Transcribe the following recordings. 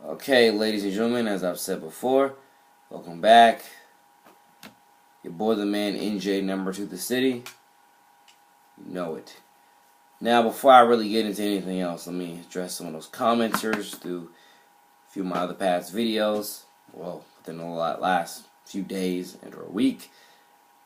Okay, ladies and gentlemen, as I've said before, welcome back. Your boy the man, NJ, number 2 the city. You know it. Now, before I really get into anything else, let me address some of those commenters through a few of my other past videos. Well, within the last few days and or a week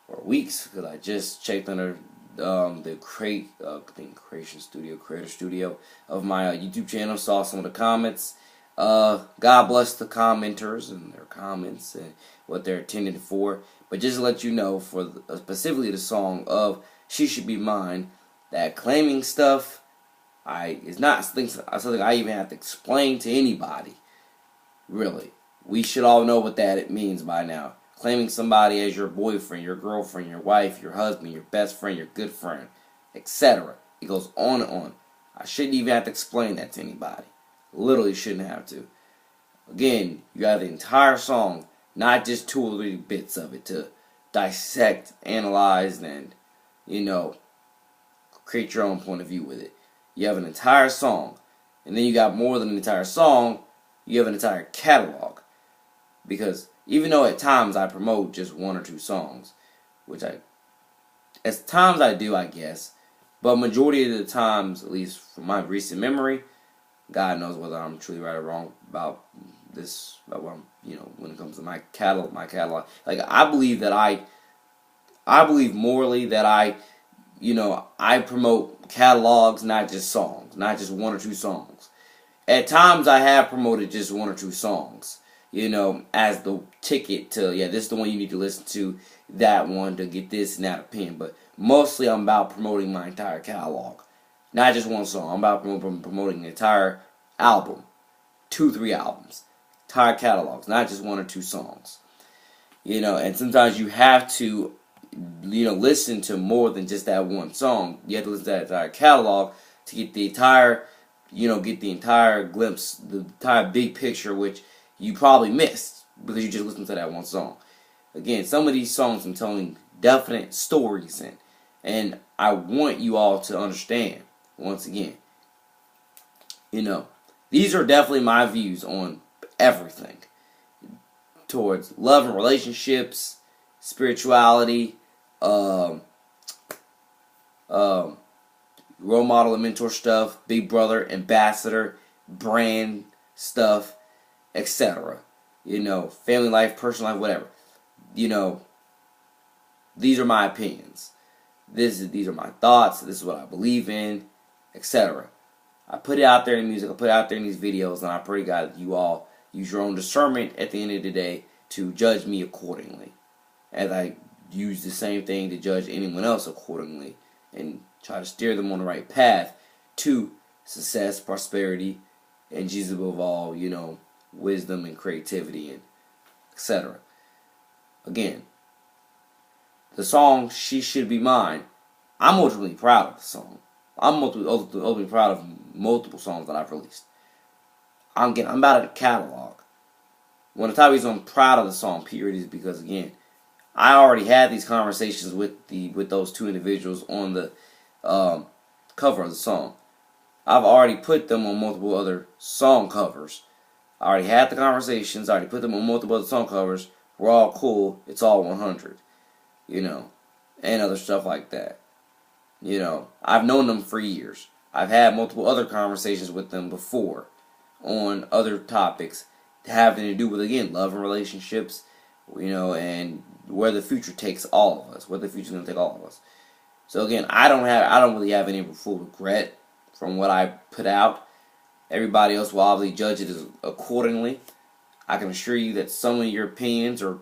or weeks, because I just checked under the creator studio of my YouTube channel, saw some of the comments. God bless the commenters and their comments and what they're intended for. But just to let you know, for specifically the song of "She Should Be Mine," that claiming stuff is not something I even have to explain to anybody. Really, we should all know what that means by now. Claiming somebody as your boyfriend, your girlfriend, your wife, your husband, your best friend, your good friend, etc. It goes on and on. I shouldn't even have to explain that to anybody. Literally shouldn't have to. Again, you got the entire song, not just 2 or 3 bits of it to dissect, analyze, and, create your own point of view with it. You have an entire song, and then you got more than an entire song, you have an entire catalog. Because even though at times I promote just 1 or 2 songs, which at times I do, I guess, but majority of the times, at least from my recent memory, God knows whether I'm truly right or wrong about this, about what I'm, when it comes to my catalog. Like, I believe morally that I promote catalogs, not just songs, not just 1 or 2 songs. At times I have promoted just 1 or 2 songs, as the ticket to, this is the one you need to listen to, that one to get this and that opinion. But mostly I'm about promoting my entire catalog. Not just 1 song. I'm about promoting the entire album. 2, 3 albums. Entire catalogs. Not just 1 or 2 songs. And sometimes you have to, listen to more than just that 1 song. You have to listen to that entire catalog to get the entire, glimpse, the entire big picture, which you probably missed because you just listened to that 1 song. Again, some of these songs I'm telling definite stories in. And I want you all to understand, once again, these are definitely my views on everything. Towards love and relationships, spirituality, role model and mentor stuff, big brother, ambassador, brand stuff, etc. Family life, personal life, whatever. These are my opinions. These are my thoughts. This is what I believe in, etc. I put it out there in music. I put it out there in these videos, and I pray to God that you all use your own discernment at the end of the day to judge me accordingly, as I use the same thing to judge anyone else accordingly, and try to steer them on the right path to success, prosperity, and Jesus above all, wisdom and creativity, and etc. Again, the song "She Should Be Mine," I'm ultimately proud of the song. I'm ultimately proud of multiple songs that I've released. I'm about a catalog. One of the top reasons I'm proud of the song, period, is because, again, I already had these conversations with those 2 individuals on the cover of the song. I've already put them on multiple other song covers. I already had the conversations. I already put them on multiple other song covers. We're all cool. It's all 100. And other stuff like that. I've known them for years. I've had multiple other conversations with them before on other topics having to do with, again, love and relationships, and where the future takes all of us, where the future's going to take all of us. So again, I don't really have any full regret from what I put out. Everybody else will obviously judge it accordingly. I can assure you that some of your opinions are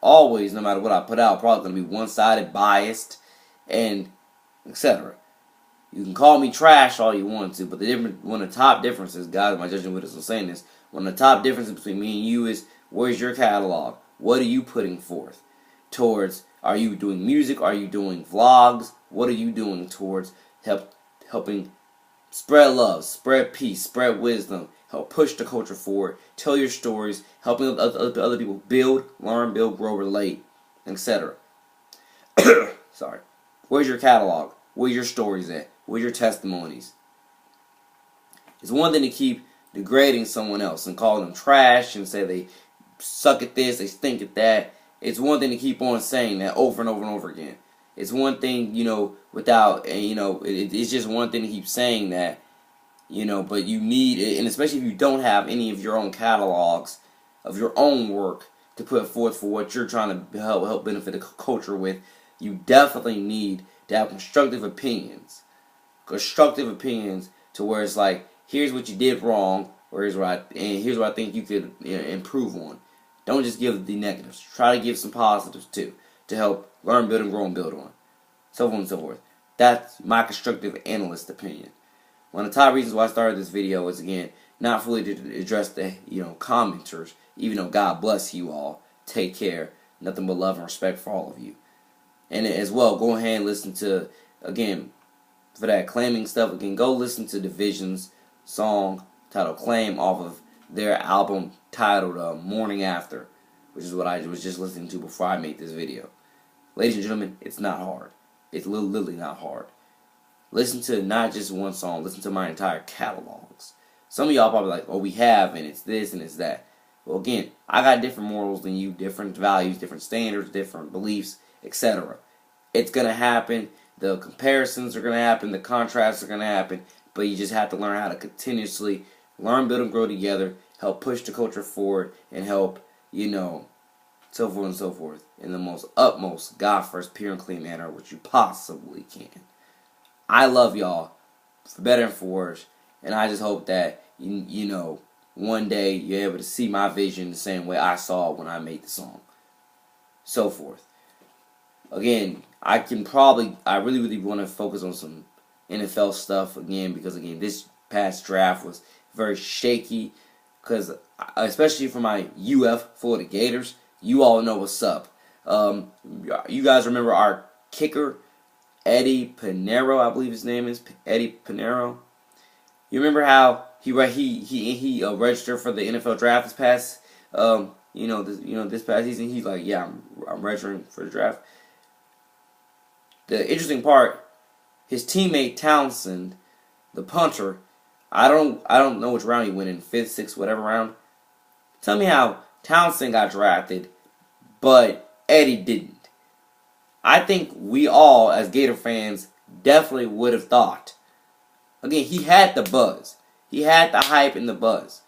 always, no matter what I put out, probably going to be one-sided, biased, and etc. You can call me trash all you want to, but one of the top differences, guys, my judging witness was saying this, one of the top differences between me and you is, where's your catalog? What are you putting forth towards? Are you doing music? Are you doing vlogs? What are you doing towards helping spread love, spread peace, spread wisdom, help push the culture forward, tell your stories, helping other people build, learn, build, grow, relate, etc. Sorry. Where's your catalog? Where's your stories at? Where's your testimonies? It's one thing to keep degrading someone else and calling them trash and say they suck at this, they stink at that. It's one thing to keep on saying that over and over and over again. It's one thing, without, it's just one thing to keep saying that, but you need it, and especially if you don't have any of your own catalogs of your own work to put forth for what you're trying to help benefit the culture with, you definitely need to have constructive opinions. Constructive opinions to where it's like, here's what you did wrong, or here's what I think you could improve on. Don't just give the negatives. Try to give some positives too, to help learn, build, and grow and build on. So on and so forth. That's my constructive analyst opinion. One of the top reasons why I started this video is, again, not fully to address the commenters, even though God bless you all. Take care. Nothing but love and respect for all of you. And as well, go ahead and listen to, again, for that claiming stuff, again, go listen to Division's song titled Claim off of their album titled Morning After, which is what I was just listening to before I made this video. Ladies and gentlemen, it's not hard. It's literally not hard. Listen to not just one song, listen to my entire catalogs. Some of y'all probably like, oh, we have, and it's this and it's that. Well, again, I got different morals than you, different values, different standards, different beliefs, etc. It's going to happen. The comparisons are going to happen. The contrasts are going to happen. But you just have to learn how to continuously learn, build, and grow together, help push the culture forward, and help, so forth and so forth, in the most utmost, God-first, pure and clean manner which you possibly can. I love y'all, for better and for worse, and I just hope that, one day you're able to see my vision the same way I saw it when I made the song. So forth. Again, I really, really want to focus on some NFL stuff again, because, again, this past draft was very shaky, because, especially for my UF Florida Gators, you all know what's up. You guys remember our kicker, Eddie Pinero, I believe his name is Eddie Pinero. You remember how he registered for the NFL draft this past this past season? He's like, yeah, I'm registering for the draft. The interesting part, his teammate Townsend, the punter, I don't know which round he went in, 5th, 6th, whatever round. Tell me how Townsend got drafted, but Eddie didn't. I think we all, as Gator fans, definitely would have thought. Again, he had the buzz. He had the hype and the buzz.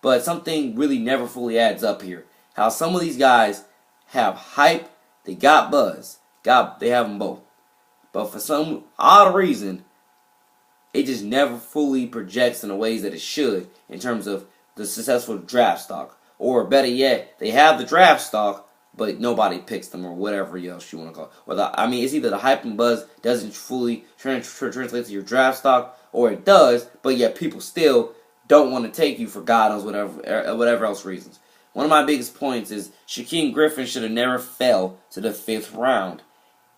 But something really never fully adds up here. How some of these guys have hype, they got buzz. They have them both. But for some odd reason, it just never fully projects in the ways that it should in terms of the successful draft stock. Or better yet, they have the draft stock, but nobody picks them, or whatever else you want to call it. It's either the hype and buzz doesn't fully translate to your draft stock, or it does, but yet people still don't want to take you for God knows whatever else reasons. One of my biggest points is Shaquem Griffin should have never fell to the 5th round.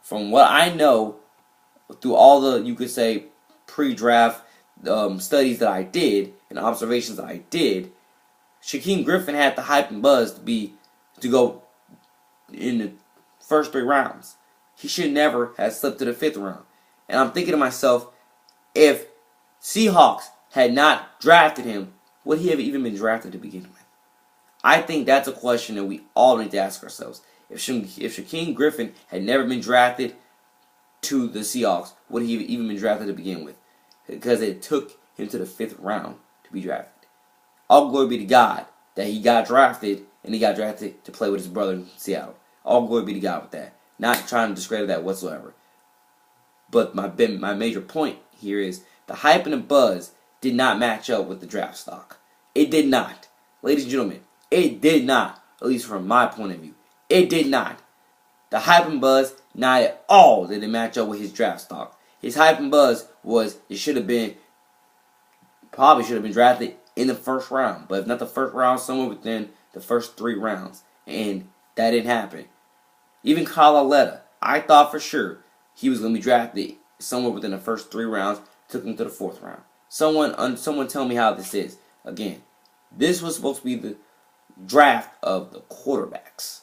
From what I know, through all the, you could say, pre-draft studies that I did and observations that I did, Shaquem Griffin had the hype and buzz to go in the first 3 rounds. He should never have slipped to the 5th round. And I'm thinking to myself, if Seahawks had not drafted him, would he have even been drafted to begin with? I think that's a question that we all need to ask ourselves. If Shaquem Griffin had never been drafted to the Seahawks, would he have even been drafted to begin with? Because it took him to the 5th round to be drafted. All glory be to God that he got drafted, and he got drafted to play with his brother in Seattle. All glory be to God with that. Not trying to discredit that whatsoever. But my major point here is the hype and the buzz did not match up with the draft stock. It did not. Ladies and gentlemen, it did not. At least from my point of view. It did not. The hype and buzz, not at all did it match up with his draft stock. His hype and buzz was, probably should have been drafted in the 1st round. But if not the 1st round, somewhere within the first 3 rounds. And that didn't happen. Even Kalaletta, I thought for sure he was going to be drafted somewhere within the first 3 rounds. Took him to the 4th round. Someone tell me how this is. Again, this was supposed to be the draft of the quarterbacks.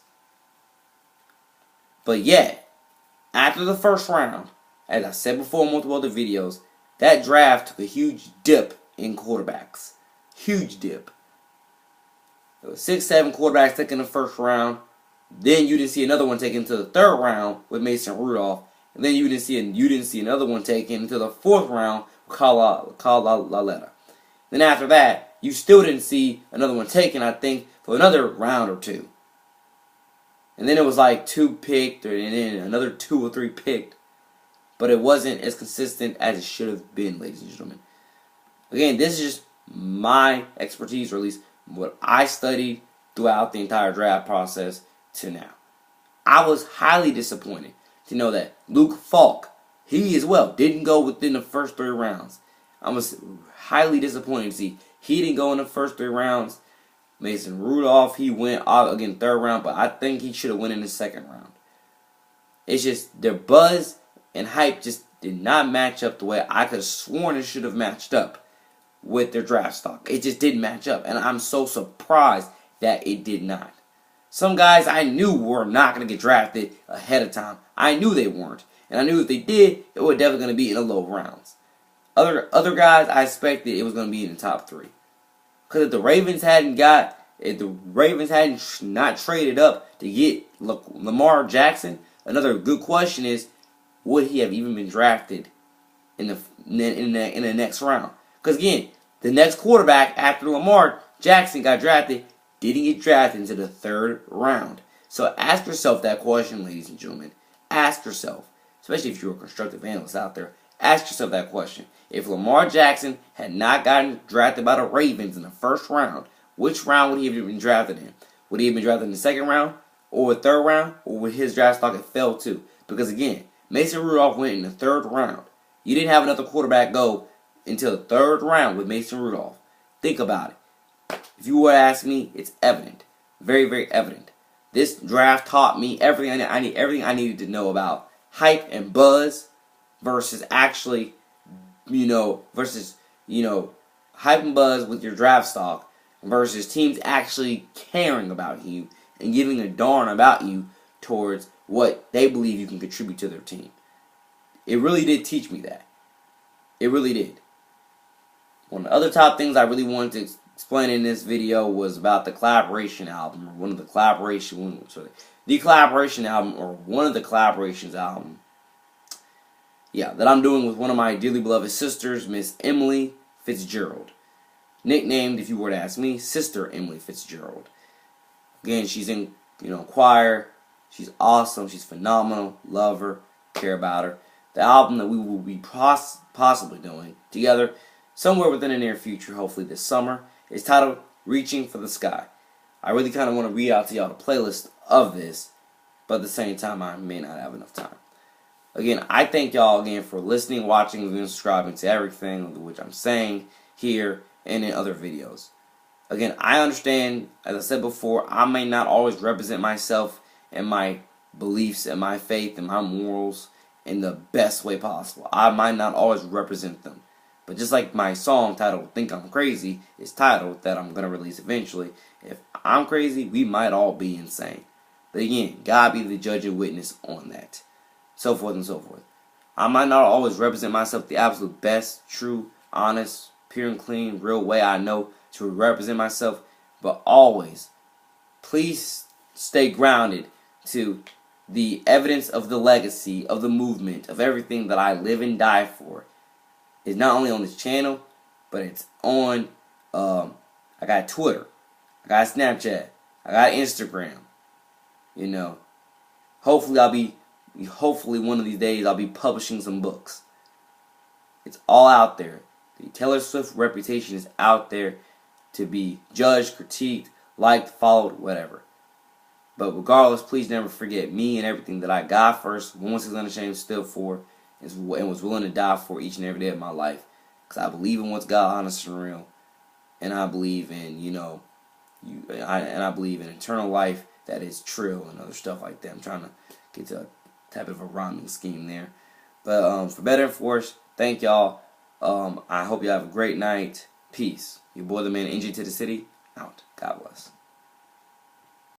But yet, after the 1st round, as I said before in multiple other videos, that draft took a huge dip in quarterbacks. Huge dip. There was 6, 7 quarterbacks taken in the first round. Then you didn't see another one taken into the third round with Mason Rudolph. And then you didn't see another one taken into the fourth round with Kyle Lauletta. Then after that, you still didn't see another one taken, I think, for another round or two. And then it was like 2 picked, and then another 2 or 3 picked. But it wasn't as consistent as it should have been, ladies and gentlemen. Again, this is just my expertise, or at least what I studied throughout the entire draft process to now. I was highly disappointed to know that Luke Falk, he as well, didn't go within the first 3 rounds. I was highly disappointed to see he didn't go in the first 3 rounds. Mason Rudolph, he went again 3rd round, but I think he should have went in the 2nd round. It's just their buzz and hype just did not match up the way I could have sworn it should have matched up with their draft stock. It just didn't match up, and I'm so surprised that it did not. Some guys I knew were not going to get drafted ahead of time. I knew they weren't, and I knew if they did, it was definitely going to be in the low rounds. Other guys, I expected it was going to be in the top 3. Because if the Ravens hadn't not traded up to get Lamar Jackson, another good question is, would he have even been drafted in the next round? Because again, the next quarterback after Lamar Jackson got drafted didn't get drafted into the 3rd round. So ask yourself that question, ladies and gentlemen. Ask yourself, especially if you're a constructive analyst out there, ask yourself that question. If Lamar Jackson had not gotten drafted by the Ravens in the 1st round, which round would he have been drafted in? Would he have been drafted in the 2nd round, or the 3rd round, or would his draft stock have fell to? Because again, Mason Rudolph went in the 3rd round. You didn't have another quarterback go until the 3rd round with Mason Rudolph. Think about it. If you were to ask me, it's evident. Very, very evident. This draft taught me everything I needed to know about hype and buzz versus actually, hype and buzz with your draft stock versus teams actually caring about you and giving a darn about you towards what they believe you can contribute to their team. It really did teach me that. It really did. One of the other top things I really wanted to explain in this video was about the collaboration album, or one of the collaborations album. Yeah, that I'm doing with one of my dearly beloved sisters, Miss Emily Fitzgerald. Nicknamed, if you were to ask me, Sister Emily Fitzgerald. Again, she's in, choir. She's awesome. She's phenomenal. Love her. Care about her. The album that we will be possibly doing together somewhere within the near future, hopefully this summer, is titled Reaching for the Sky. I really kind of want to read out to y'all the playlist of this, but at the same time, I may not have enough time. Again, I thank y'all again for listening, watching, and subscribing to everything which I'm saying here and in other videos. Again, I understand, as I said before, I may not always represent myself and my beliefs and my faith and my morals in the best way possible. I might not always represent them. But just like my song titled Think I'm Crazy is titled that I'm going to release eventually, if I'm crazy, we might all be insane. But again, God be the judge and witness on that. So forth and so forth. I might not always represent myself the absolute best, true, honest, pure and clean, real way I know to represent myself. But always, please stay grounded to the evidence of the legacy, of the movement, of everything that I live and die for. It's not only on this channel, but it's on, I got Twitter, I got Snapchat, I got Instagram, hopefully one of these days I'll be publishing some books. It's all out there. The Taylor Swift reputation is out there to be judged, critiqued, liked, followed, whatever. But regardless, please never forget me and everything that I got first, once is unashamed, still for, and was willing to die for each and every day of my life. Because I believe in what's God, honest, and real. And I believe in, I believe in eternal life that is true and other stuff like that. I'm trying to get to a type of a rhyming scheme there. But for better and for worse, thank y'all. I hope you have a great night. Peace. Your boy, the man, NJ to the city. Out. God bless.